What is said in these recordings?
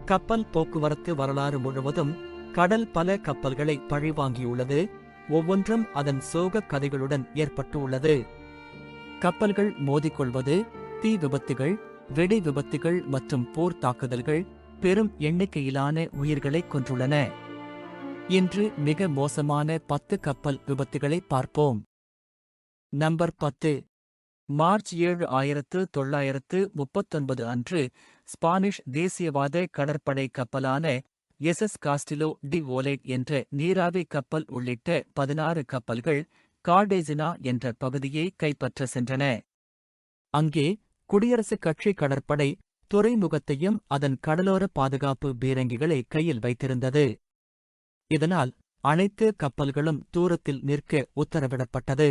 கப்பல் போக்குவரத்து வரலாறு முழுவதும் கடல் பல கப்பல்களை பழிவாங்கியுள்ளது, ஒவ்வொன்றும் அதன் சோகக் கதைகளுடன் ஏற்பட்டுள்ளது. கப்பல்கள் மோதிக்கொள்வது, தீ விபத்துகள், வெடி விபத்துகள் மற்றும் போர் தாக்குதல்கள் பெரும் எண்ணிக்கையிலான உயிர்களைக் கொன்றுள்ளன. இன்று மிக மோசமான 10 கப்பல் விபத்துகளை பார்ப்போம். நம்பர் 10. மார்ச் 7, 1939 அன்று ஸ்பானிஷ் தேசியவாத கடற்படை கப்பலான எஸ்எஸ் காஸ்டிலோ டி ஓலேட் என்ற நீராவி கப்பல் உள்ளிட்ட 16 கப்பல்கள் கார்டேசினா என்ற பகுதியை கைப்பற்ற சென்றன. அங்கே குடியரசுக் கட்சி கடற்படை துறைமுகத்தையும் அதன் கடலோர பாதுகாப்பு பீரங்கிகளை கையில் வைத்திருந்தது. இதனால் அனைத்து கப்பல்களும் தூரத்தில் நிற்க உத்தரவிடப்பட்டது.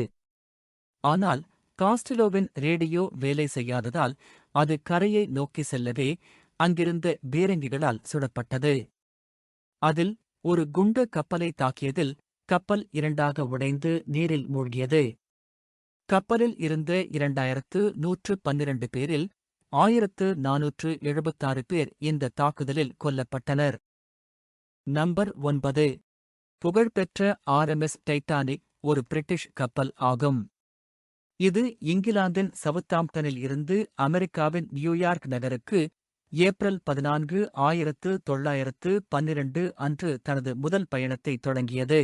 ஆனால் காஸ்டிலோவின் ரேடியோ வேலை செய்யாததால் அது கரையை நோக்கி செல்லவே அங்கிருந்த பீரங்கிகளால் சுடப்பட்டது. அதில் ஒரு குண்டு கப்பலை தாக்கியதில் கப்பல் இரண்டாக உடைந்து நீரில் மூழ்கியது. கப்பலில் இருந்த 2112 பேரில் 1476 பேர் இந்த தாக்குதலில் கொல்லப்பட்டனர். நம்பர் 9. புகழ்பெற்ற ஆர்எம்எஸ் டைட்டானிக் ஒரு பிரிட்டிஷ் கப்பல் ஆகும். இது இங்கிலாந்தின் சவுத்தாம்ப்டனில் இருந்து அமெரிக்காவின் நியூயார்க் நகருக்கு ஏப்ரல் 14, 1912 அன்று தனது முதல் பயணத்தை தொடங்கியது.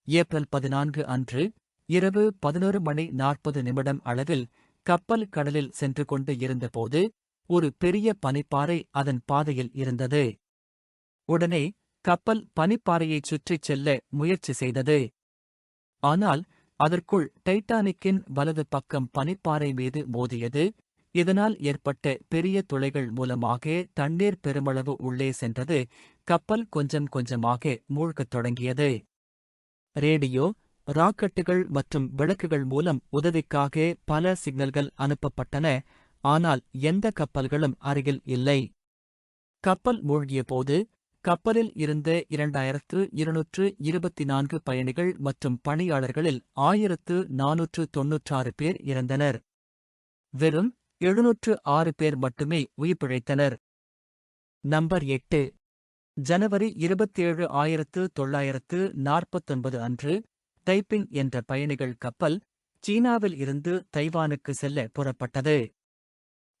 ஏப்ரல் 14 அன்று இரவு 11:40 அளவில் கப்பல் கடலில் சென்று கொண்டு இருந்தபோது ஒரு பெரிய பனிப்பாறை அதன் பாதையில் இருந்தது. உடனே கப்பல் பனிப்பாறையைச் சுற்றிச் செல்ல முயற்சி செய்தது. ஆனால் அதற்குள் டைட்டானிக்கின் வலது பக்கம் பனிப்பாறை மீது மோதியது. இதனால் ஏற்பட்ட பெரிய துளைகள் மூலமாக தண்ணீர் பெருமளவு உள்ளே சென்றது. கப்பல் கொஞ்சம் கொஞ்சமாக மூழ்கத் தொடங்கியது. ரேடியோ, ராக்கெட்டுகள் மற்றும் விளக்குகள் மூலம் உதவிக்காக பல சிக்னல்கள் அனுப்பப்பட்டன, ஆனால் எந்த கப்பல்களும் அருகில் இல்லை. கப்பல் மூழ்கியபோது கப்பலில் இருந்த 2224 பயணிகள் மற்றும் பணியாளர்களில் 1496 பேர் இறந்தனர். வெறும் 706 பேர் மட்டுமே உயிர் பிழைத்தனர். நம்பர் 8. ஜனவரி 27, 1949 அன்று தைப்பிங் என்ற பயணிகள் கப்பல் சீனாவில் இருந்து தைவானுக்கு செல்ல புறப்பட்டது.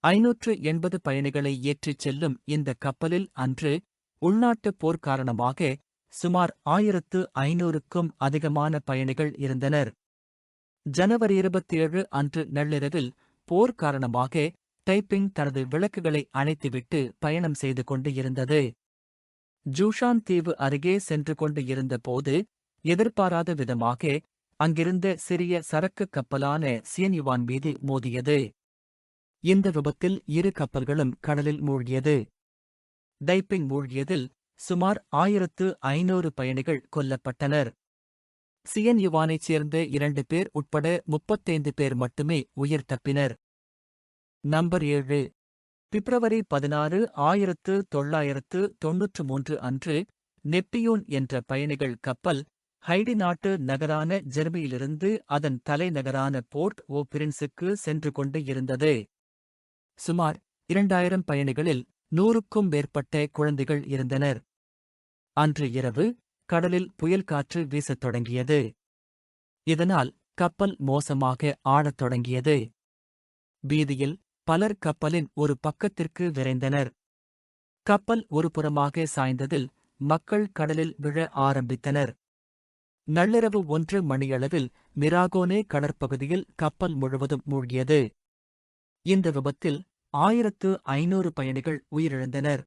580 பயணிகளை ஏற்றிச் செல்லும் இந்த கப்பலில் அன்று உள்நாட்டுப் போர் காரணமாக சுமார் 1500க்கும் அதிகமான பயணிகள் இருந்தனர். ஜனவரி 27 அன்று நள்ளிரவில் போர் காரணமாக தைப்பிங் தனது விளக்குகளை அணைத்துவிட்டு பயணம் செய்து கொண்டு இருந்தது. ஜூஷான் தீவு அருகே சென்று கொண்டு இருந்தபோது எதிர்பாராத விதமாக அங்கிருந்த சிறிய சரக்கு கப்பலான சியன்யுவான் மீது மோதியது. இந்த விபத்தில் 2 கப்பல்களும் கடலில் மூழ்கியது. தைப்பிங் மூழ்கியதில் சுமார் 1500 பயணிகள் கொல்லப்பட்டனர். சியன்யுவானைச் சேர்ந்த 2 பேர் உட்பட 35 பேர் மட்டுமே உயிர் தப்பினர். நம்பர் 7. பிப்ரவரி 16, 1993 அன்று நெப்பியூன் என்ற பயணிகள் கப்பல் ஹைடி நாட்டு நகரான ஜெர்மனியிலிருந்து அதன் தலைநகரான போர்ட் ஓ பிரின்ஸுக்கு சென்று கொண்டு இருந்தது. சுமார் 2000 பயணிகளில் 100க்கும் மேற்பட்ட குழந்தைகள் இருந்தனர். அன்று இரவு கடலில் புயல் காற்று வீசத் தொடங்கியது. இதனால் கப்பல் மோசமாக ஆழத் தொடங்கியது. பீதியில் பலர் கப்பலின் ஒரு பக்கத்திற்கு விரைந்தனர். கப்பல் ஒரு புறமாக சாய்ந்ததில் மக்கள் கடலில் விழ ஆரம்பித்தனர். நள்ளிரவு 1 மணியளவில் மிராகோனே கடற்பகுதியில் கப்பல் முழுவதும் மூழ்கியது. இந்த விபத்தில் 1500 பயணிகள் உயிரிழந்தனர்.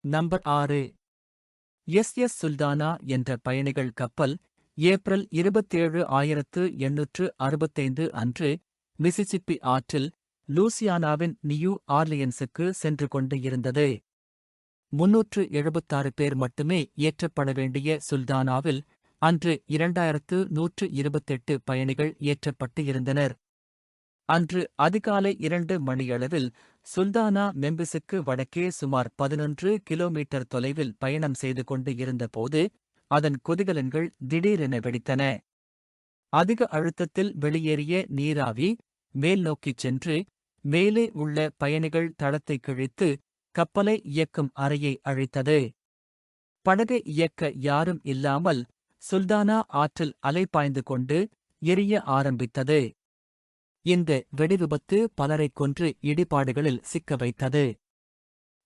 நம்பர் 6. எஸ் சுல்தானா என்ற பயணிகள் கப்பல் ஏப்ரல் 27, 1865 அன்று மிசிசிப்பி ஆற்றில் லூசியானாவின் நியூ ஆர்லியன்ஸுக்கு சென்று கொண்டு இருந்தது. 376 பேர் மட்டுமே ஏற்றப்பட வேண்டிய சுல்தானாவில் அன்று 2128 பயணிகள் ஏற்றப்பட்டு இருந்தனர். அன்று அதிகாலை 2 மணியளவில் சுல்தானா மெம்பிஸுக்கு வடக்கே சுமார் 11 கிலோமீட்டர் தொலைவில் பயணம் செய்து கொண்டு இருந்தபோது அதன் கொதிகலன்கள் திடீரென வெடித்தன. அதிக அழுத்தத்தில் வெளியேறிய நீராவி மேல் நோக்கிச் சென்று மேலே உள்ள பயணிகள் தளத்தை கிழித்து கப்பலை இயக்கும் அறையை அழித்தது. படகை இயக்க யாரும் இல்லாமல் சுல்தானா ஆற்றில் அலைபாய்ந்து கொண்டு எரிய ஆரம்பித்தது. இந்த வெடிவிபத்து பலரைக் கொன்று இடிபாடுகளில் சிக்க வைத்தது.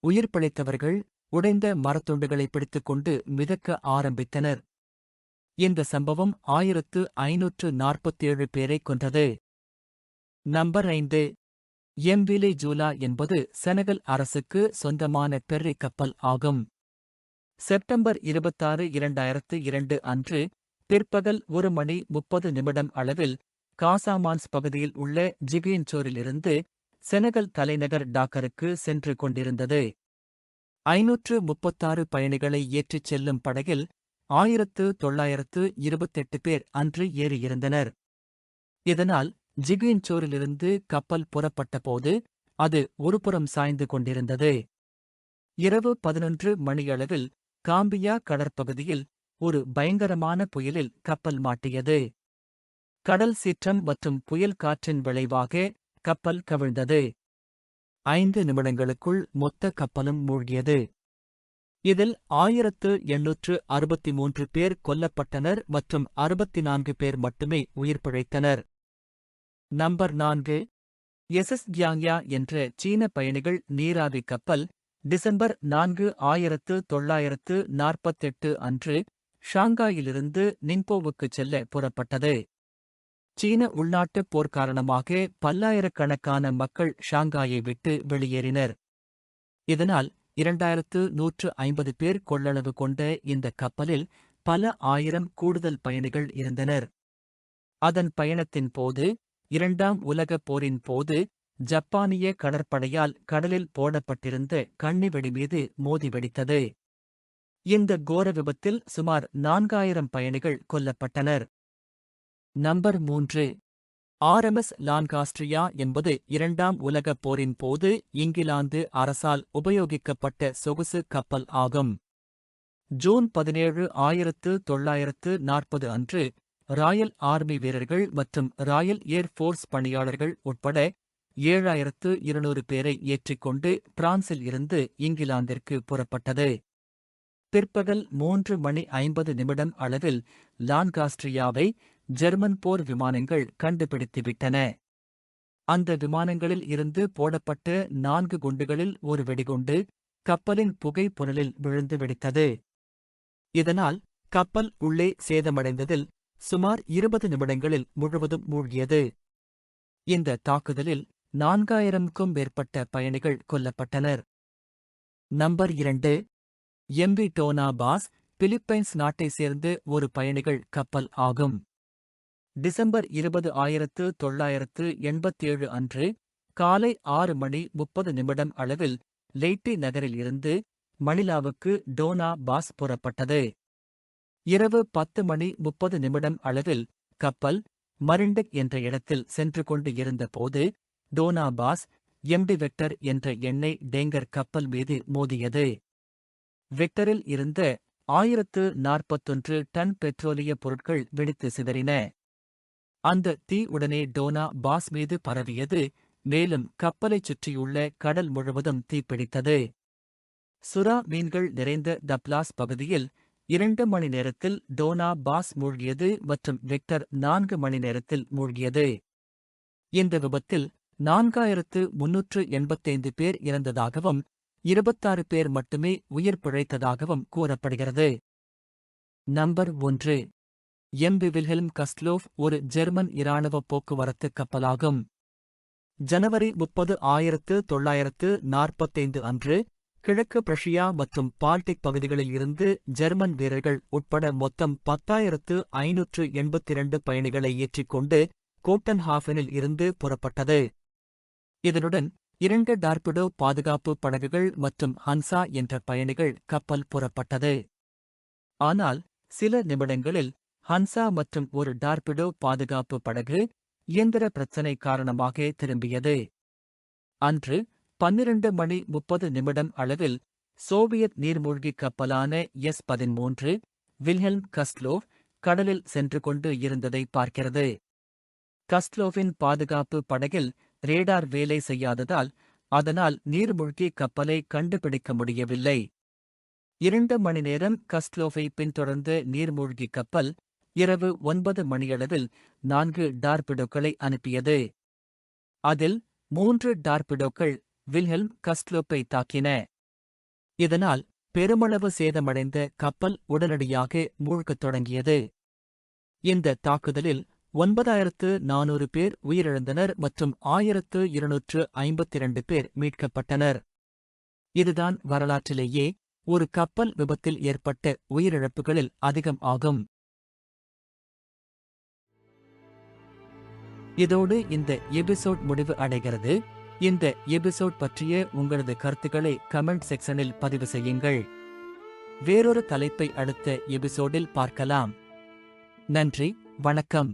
உயிர் பிழைத்தவர்கள் உடைந்த மரத்துண்டுகளை பிடித்துக்கொண்டு மிதக்க ஆரம்பித்தனர். இந்த சம்பவம் 1547 பேரைக் கொன்றது. நம்பர் 5. எம்விலே ஜூலா என்பது செனகல் அரசுக்கு சொந்தமான பெர்ரி கப்பல் ஆகும். செப்டம்பர் 26, 2002 அன்று பிற்பகல் 1:30 அளவில் காசாமான்ஸ் பகுதியில் உள்ள ஜிகின்சோரிலிருந்து செனகல் தலைநகர் டாக்கருக்கு சென்று கொண்டிருந்தது. 536 பயணிகளை ஏற்றிச் செல்லும் படகில் 1928 பேர் அன்று ஏறியிருந்தனர். இதனால் ஜிகின்சோரிலிருந்து கப்பல் புறப்பட்டபோது அது ஒருபுறம் சாய்ந்து கொண்டிருந்தது. இரவு 11 மணியளவில் காம்பியா கடற்பகுதியில் ஒரு பயங்கரமான புயலில் கப்பல் மாட்டியது. கடல் சீற்றம் மற்றும் புயல் காற்றின் விளைவாக கப்பல் கவிழ்ந்தது. 5 நிமிடங்களுக்குள் மொத்த கப்பலும் மூழ்கியது. இதில் 1863 பேர் கொல்லப்பட்டனர் மற்றும் 64 பேர் மட்டுமே உயிர் பிழைத்தனர். நம்பர் 4. எஸ்எஸ் கியாங்யா என்ற சீன பயணிகள் நீராவி கப்பல் டிசம்பர் 4, 1948 அன்று ஷாங்காயிலிருந்து நின்போவுக்குச் செல்ல புறப்பட்டது. சீன உள்நாட்டுப் போர் காரணமாக பல்லாயிரக்கணக்கான மக்கள் ஷாங்காயை விட்டு வெளியேறினர். இதனால் 2150 பேர் கொள்ளளவு கொண்ட இந்த கப்பலில் பல ஆயிரம் கூடுதல் பயணிகள் இருந்தனர். அதன் பயணத்தின் போது 2ஆம் உலகப் போரின் போது ஜப்பானிய கடற்படையால் கடலில் போடப்பட்டிருந்த கண்ணிவெடி மீது மோதி வெடித்தது. இந்த கோர விபத்தில் சுமார் 4000 பயணிகள் கொல்லப்பட்டனர். நம்பர் 3. ஆர்எம்எஸ் லான்காஸ்ட்ரியா என்பது 2ஆம் உலகப் போரின் போது இங்கிலாந்து அரசால் உபயோகிக்கப்பட்ட சொகுசு கப்பல் ஆகும். ஜூன் 17, 1940 அன்று ராயல் ஆர்மி வீரர்கள் மற்றும் ராயல் ஏர் ஃபோர்ஸ் பணியாளர்கள் உட்பட 7200 பேரை ஏற்றிக்கொண்டு பிரான்சில் இருந்து இங்கிலாந்திற்கு புறப்பட்டது. பிற்பகல் 3:50 அளவில் லான்காஸ்ட்ரியாவை ஜெர்மன் போர் விமானங்கள் கண்டுபிடித்துவிட்டன. அந்த விமானங்களில் இருந்து போடப்பட்ட 4 குண்டுகளில் ஒரு வெடிகுண்டு கப்பலின் புகை புனலில் விழுந்து வெடித்தது. இதனால் கப்பல் உள்ளே சேதமடைந்ததில் சுமார் 20 நிமிடங்களில் முழுவதும் மூழ்கியது. இந்த தாக்குதலில் 4000க்கும் மேற்பட்ட பயணிகள் கொல்லப்பட்டனர். Number 2. MV Dona Paz Philippines நாட்டைச் சேர்ந்த ஒரு பயணிகள் கப்பல் ஆகும். டிசம்பர் 20, 1987 அன்று காலை 6:30 அளவில் லெய்ட்டி நகரில் இருந்து மணிலாவுக்கு டோனா பாஸ் புறப்பட்டது. இரவு 10:30 அளவில் கப்பல் மரிண்டெக் என்ற இடத்தில் சென்று கொண்டு இருந்தபோது டோனா பாஸ் எம்டி வெக்டர் என்ற எண்ணெய் டேங்கர் கப்பல் மீது மோதியது. வெக்டரில் இருந்த 1041 டன் பெட்ரோலிய பொருட்கள் வெடித்து சிதறின. அந்த தீ உடனே டோனா பாஸ் மீது பரவியது. மேலும் கப்பலைச் சுற்றியுள்ள கடல் முழுவதும் தீப்பிடித்தது. சுறா மீன்கள் நிறைந்த தப்லாஸ் பகுதியில் 2 மணி நேரத்தில் டோனா பாஸ் மூழ்கியது மற்றும் வெக்டர் 4 மணி நேரத்தில் மூழ்கியது. இந்த விபத்தில் 4385 பேர் இறந்ததாகவும் 26 பேர் மட்டுமே உயிர் பிழைத்ததாகவும் கூறப்படுகிறது. நம்பர் 1. எம்பி வில்ஹெல்ம் கஸ்ட்லோஃப் ஒரு ஜெர்மன் இராணுவ போக்குவரத்து கப்பலாகும். ஜனவரி 30, 1945 அன்று கிழக்கு பிரஷியா மற்றும் பால்டிக் பகுதிகளில் இருந்து ஜெர்மன் வீரர்கள் உட்பட மொத்தம் 10,582 பயணிகளை ஏற்றிக்கொண்டு கோட்டன்ஹாஃபனில் இருந்து புறப்பட்டது. இதனுடன் 2 டார்பிடோ பாதுகாப்பு படகுகள் மற்றும் ஹன்சா என்ற பயணிகள் கப்பல் புறப்பட்டது. ஆனால் சில நிமிடங்களில் ஹன்சா மற்றும் ஒரு டார்பிடோ பாதுகாப்பு படகு இயந்திர பிரச்சினை காரணமாக திரும்பியது. அன்று 12:30 அளவில் சோவியத் நீர்மூழ்கிக் கப்பலான எஸ்-13 வில்ஹெல்ம் கஸ்ட்லோவ் கடலில் சென்று கொண்டு இருந்ததை பார்க்கிறது. கஸ்ட்லோவின் பாதுகாப்பு படகில் ரேடார் வேலை செய்யாததால் அதனால் நீர்மூழ்கி கப்பலை கண்டுபிடிக்க முடியவில்லை. 2 மணி நேரம் கஸ்லோவை பின்தொடர்ந்த நீர்மூழ்கி கப்பல் இரவு 9 மணியளவில் 4 டார்பிடோக்களை அனுப்பியது. அதில் 3 டார்பிடோக்கள் வில்ஹெல்ம் கஸ்லோப்பை தாக்கின. இதனால் பெருமளவு சேதமடைந்த கப்பல் உடனடியாக மூழ்கத் தொடங்கியது. இந்த தாக்குதலில் 9400 பேர் உயிரிழந்தனர் மற்றும் 1252 பேர் மீட்கப்பட்டனர். இதுதான் வரலாற்றிலேயே ஒரு கப்பல் விபத்தில் ஏற்பட்ட உயிரிழப்புகளில் அதிகம் ஆகும். இதோடு இந்த எபிசோட் முடிவு அடைகிறது. இந்த எபிசோட் பற்றிய உங்களது கருத்துக்களை கமெண்ட் செக்ஷனில் பதிவு செய்யுங்கள். வேறொரு தலைப்பை அடுத்த எபிசோடில் பார்க்கலாம். நன்றி, வணக்கம்.